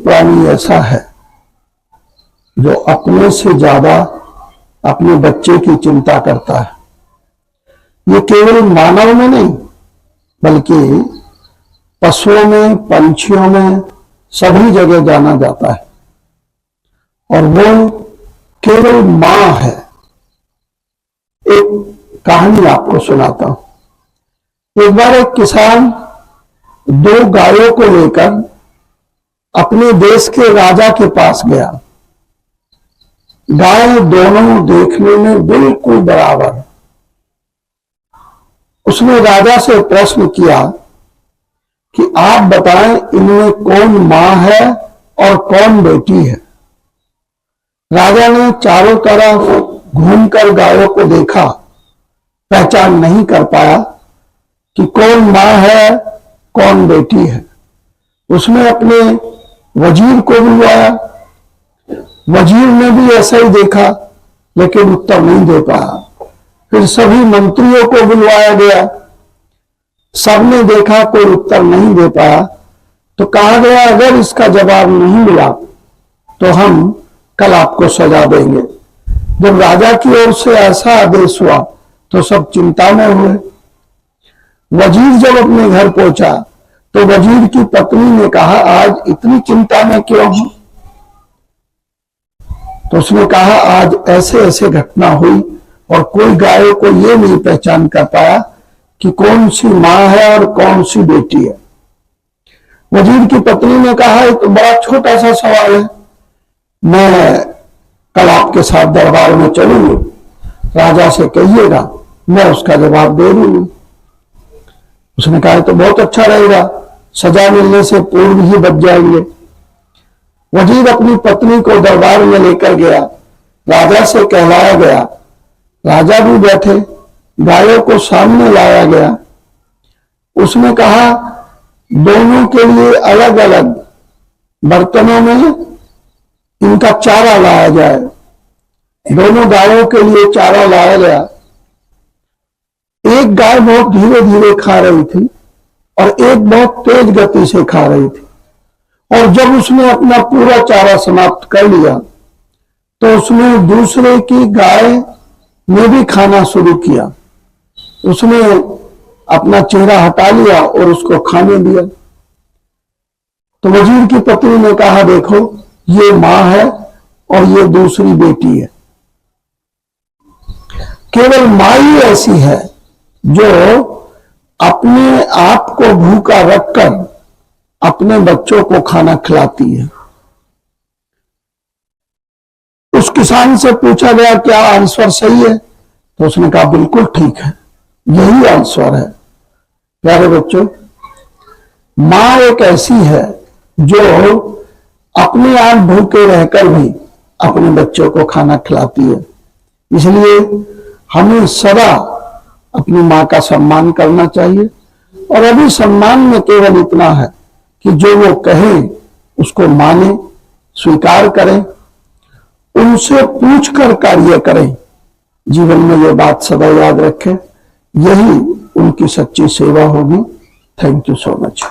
प्राणी ऐसा है जो अपने से ज्यादा अपने बच्चे की चिंता करता है। ये केवल मानव में नहीं बल्कि पशुओं में, पंछियों में, सभी जगह जाना जाता है। और वो केवल मां है। एक कहानी आपको सुनाता हूं। एक बार एक किसान 2 गायों को लेकर अपने देश के राजा के पास गया। गाय दोनों देखने में बिल्कुल बराबर। उसने राजा से प्रश्न किया कि आप बताएं इनमें कौन मां है और कौन बेटी है। राजा ने चारों तरफ घूमकर गायों को देखा, पहचान नहीं कर पाया कि कौन मां है कौन बेटी है। उसने अपने वजीर को बुलवाया। वजीर ने भी ऐसा ही देखा लेकिन उत्तर नहीं दे पाया। फिर सभी मंत्रियों को बुलवाया गया, सबने देखा कोई उत्तर नहीं दे पाया। तो कहा गया अगर इसका जवाब नहीं मिला तो हम कल आपको सजा देंगे। जब राजा की ओर से ऐसा आदेश हुआ तो सब चिंता में हुए। वजीर जब अपने घर पहुंचा तो वजीर की पत्नी ने कहा आज इतनी चिंता में क्यों हो। तो उसने कहा आज ऐसे ऐसे घटना हुई और कोई गायों को ये नहीं पहचान कर पाया कि कौन सी मां है और कौन सी बेटी है। वजीर की पत्नी ने कहा तो बड़ा छोटा सा सवाल है, मैं कल आपके साथ दरबार में चलूंगी, राजा से कहिएगा मैं उसका जवाब दे दूंगी। उसने कहा तो बहुत अच्छा रहेगा, सजा मिलने से पूर्व ही बच जाएंगे। वजीर अपनी पत्नी को दरबार में लेकर गया, राजा से कहलाया गया। राजा भी बैठे, गायों को सामने लाया गया। उसने कहा दोनों के लिए अलग अलग बर्तनों में इनका चारा लाया जाए। दोनों गायों के लिए चारा लाया गया। एक गाय बहुत धीरे धीरे खा रही थी और एक बहुत तेज गति से खा रही थी। और जब उसने अपना पूरा चारा समाप्त कर लिया तो उसने दूसरे की गाय में भी खाना शुरू किया। उसने अपना चेहरा हटा लिया और उसको खाने दिया। तो वजीर की पत्नी ने कहा देखो ये मां है और ये दूसरी बेटी है। केवल मां ही ऐसी है जो अपने आप को भूखा रखकर अपने बच्चों को खाना खिलाती है। उस किसान से पूछा गया क्या आंसर सही है, तो उसने कहा बिल्कुल ठीक है, यही आंसर है। प्यारे बच्चों, मां एक ऐसी है जो अपने आप भूखे रहकर भी अपने बच्चों को खाना खिलाती है। इसलिए हमें सदा अपनी मां का सम्मान करना चाहिए। और अभी सम्मान में केवल इतना है कि जो वो कहें उसको माने, स्वीकार करें, उनसे पूछकर कार्य करें। जीवन में ये बात सदा याद रखें, यही उनकी सच्ची सेवा होगी। Thank you so much.